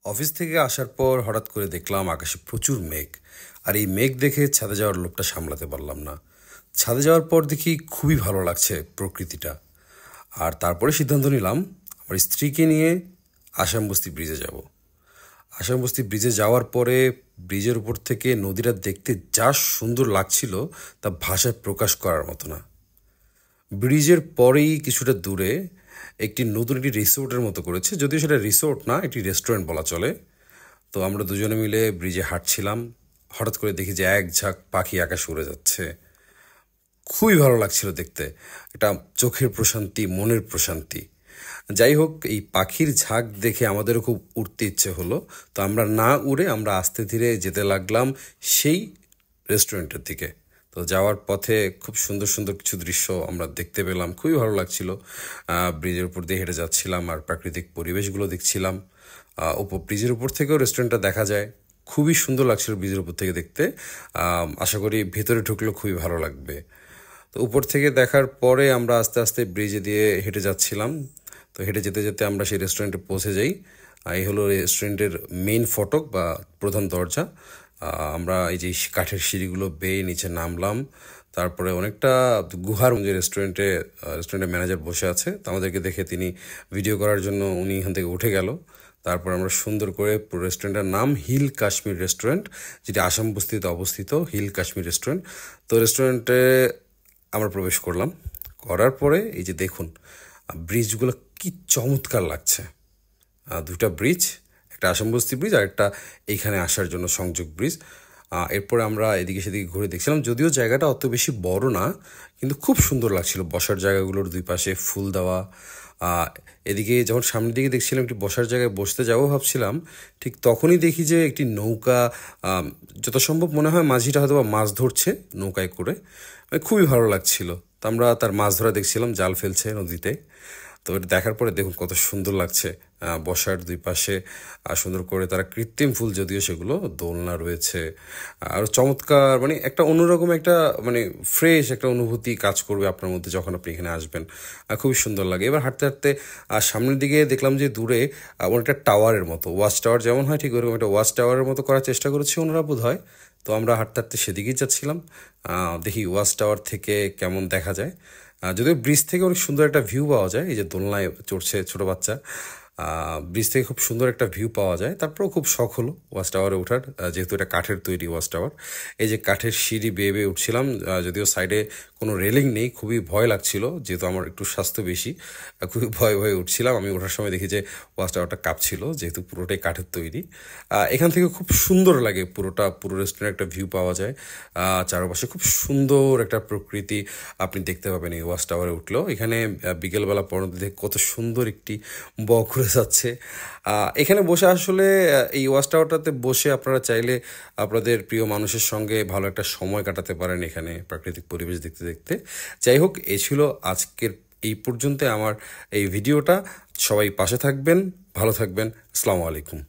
Office থেকে আসার পর হঠাৎ করে দেখলাম আকাশে প্রচুর মেঘ। আর এই মেঘ দেখে ছাদে যাওয়ার লোভটা সামলাতে পারলাম না। ছাদে যাওয়ার পর দেখি খুবই ভালো লাগছে প্রকৃতিটা। আর তারপরে সিদ্ধান্ত নিলাম আমার স্ত্রীকে নিয়ে আসাম বস্তি ব্রিজে যাব। আসাম বস্তি ব্রিজে যাওয়ার পরে ব্রিজের উপর থেকে নদীটা দেখতে যা সুন্দর লাগছিল তা ভাষায় প্রকাশ করার মতো না। ব্রিজের পরেই কিছুটা দূরে একটি নতুন রিসোর্টের মতো করেছে, যদিও সেটা রিসোর্ট না, একটি রেস্টুরেন্ট বলা চলে। তো আমরা দুজনে মিলে ব্রিজে হাঁটছিলাম। হঠাৎ করে দেখি যে এক ঝাঁক পাখি আকাশে উড়ে যাচ্ছে। খুবই ভালো লাগছিল দেখতে। এটা চোখের প্রশান্তি, মনের প্রশান্তি। যাই হোক, এই পাখির ঝাঁক দেখে আমাদেরও খুব উঠতে ইচ্ছে হলো। তো আমরা না উড়ে আমরা আস্তে ধীরে যেতে লাগলাম সেই রেস্টুরেন্টের দিকে। তো যাওয়ার পথে খুব সুন্দর সুন্দর কিছু দৃশ্য আমরা দেখতে পেলাম, খুবই ভালো লাগছিল। ব্রিজের উপর দিয়ে হেঁটে যাচ্ছিলাম আর প্রাকৃতিক পরিবেশগুলো দেখছিলাম। ব্রিজের উপর থেকেও রেস্টুরেন্টটা দেখা যায়। খুবই সুন্দর লাগছিল ব্রিজের উপর থেকে দেখতে। আশা করি ভেতরে ঢুকলেও খুবই ভালো লাগবে। তো উপর থেকে দেখার পরে আমরা আস্তে আস্তে ব্রিজে দিয়ে হেঁটে যাচ্ছিলাম। তো হেঁটে যেতে যেতে আমরা সেই রেস্টুরেন্টে পৌঁছে যাই। এই হলো রেস্টুরেন্টের মেইন ফটক বা প্রধান দরজা। আমরা এই যে কাঠের সিঁড়িগুলো বেয়ে নিচে নামলাম। তারপরে অনেকটা গুহার যে রেস্টুরেন্টের ম্যানেজার বসে আছে, তো আমাদেরকে দেখে তিনি ভিডিও করার জন্য উনি এখান থেকে উঠে গেল। তারপর আমরা সুন্দর করে পুরো রেস্টুরেন্টের নাম হিল কাশ্মীর রেস্টুরেন্ট, যেটি আসাম বস্তিতে অবস্থিত, হিল কাশ্মীর রেস্টুরেন্ট। তো রেস্টুরেন্টে আমরা প্রবেশ করলাম। করার পরে এই যে দেখুন ব্রিজগুলো কি চমৎকার লাগছে। দুটা ব্রিজ, একটা আসাম বস্তি ব্রিজ আর একটা এইখানে আসার জন্য সংযোগ ব্রিজ। এরপরে আমরা এদিকে সেদিকে ঘুরে দেখছিলাম, যদিও জায়গাটা অত বেশি বড় না, কিন্তু খুব সুন্দর লাগছিল। বসার জায়গাগুলোর দুই পাশে ফুল দেওয়া। এদিকে যখন সামনের দিকে দেখছিলাম একটি বসার জায়গায় বসতে যাবো ভাবছিলাম, ঠিক তখনই দেখি যে একটি নৌকা, যত সম্ভব মনে হয় মাঝিটা হয়তো বা মাছ ধরছে নৌকায় করে। খুবই ভালো লাগছিল। তো আমরা তার মাছ ধরা দেখছিলাম, জাল ফেলছে নদীতে। তো এটা দেখার পরে দেখুন কত সুন্দর লাগছে। বসার দুই পাশে সুন্দর করে তারা কৃত্রিম ফুল, যদিও সেগুলো দোলনা রয়েছে। আর চমৎকার, মানে একটা অন্যরকম একটা মানে ফ্রেশ একটা অনুভূতি কাজ করবে আপনার মধ্যে যখন আপনি এখানে আসবেন। খুবই সুন্দর লাগে। এবার হাঁটতে হাঁটতে সামনের দিকে দেখলাম যে দূরে অনেকটা টাওয়ারের মতো, ওয়াচ টাওয়ার যেমন হয় ঠিক ওরকম একটা ওয়াচ টাওয়ারের মতো করার চেষ্টা করেছে ওনারা বোধ হয়। তো আমরা হাঁটতে হাঁটতে সেদিকেই যাচ্ছিলাম। দেখি ওয়াচ টাওয়ার থেকে কেমন দেখা যায়। যদিও ব্রিজ থেকে অনেক সুন্দর একটা ভিউ পাওয়া যায়, এই যে দোলনায় চড়ছে ছোটো বাচ্চা, ব্রিজ থেকে খুব সুন্দর একটা ভিউ পাওয়া যায়। তারপরেও খুব শখ হলো ওয়াচ টাওয়ারে ওঠার, যেহেতু এটা কাঠের তৈরি ওয়াচ টাওয়ার। এই যে কাঠের সিঁড়ি বেয়ে বেয়ে উঠছিলাম, যদিও সাইডে কোনো রেলিং নেই, খুবই ভয় লাগছিল, যেহেতু আমার একটু স্বাস্থ্য বেশি। খুবই ভয়ে ভয়ে উঠছিলাম। আমি ওঠার সময় দেখি যে ওয়াচ টাওয়ারটা কাঁপছিল, যেহেতু পুরোটাই কাঠের তৈরি। এখান থেকে খুব সুন্দর লাগে, পুরো রেস্টুরেন্ট একটা ভিউ পাওয়া যায়। চারপাশে খুব সুন্দর একটা প্রকৃতি আপনি দেখতে পাবেন এই ওয়াচ টাওয়ারে উঠলেও। এখানে বিকেলবেলা পর্যন্ত দেখে কত সুন্দর একটি বক ঘুরে যাচ্ছে। এখানে বসে আসলে এই ওয়াচ টাওয়ারটাতে বসে আপনারা চাইলে আপনাদের প্রিয় মানুষের সঙ্গে ভালো একটা সময় কাটাতে পারেন এখানে প্রাকৃতিক পরিবেশ দেখতে দেখতে। যাই হোক, এ ছিল আজকের এই পর্যন্ত আমার এই ভিডিওটা। সবাই পাশে থাকবেন, ভালো থাকবেন। আসসালামু আলাইকুম।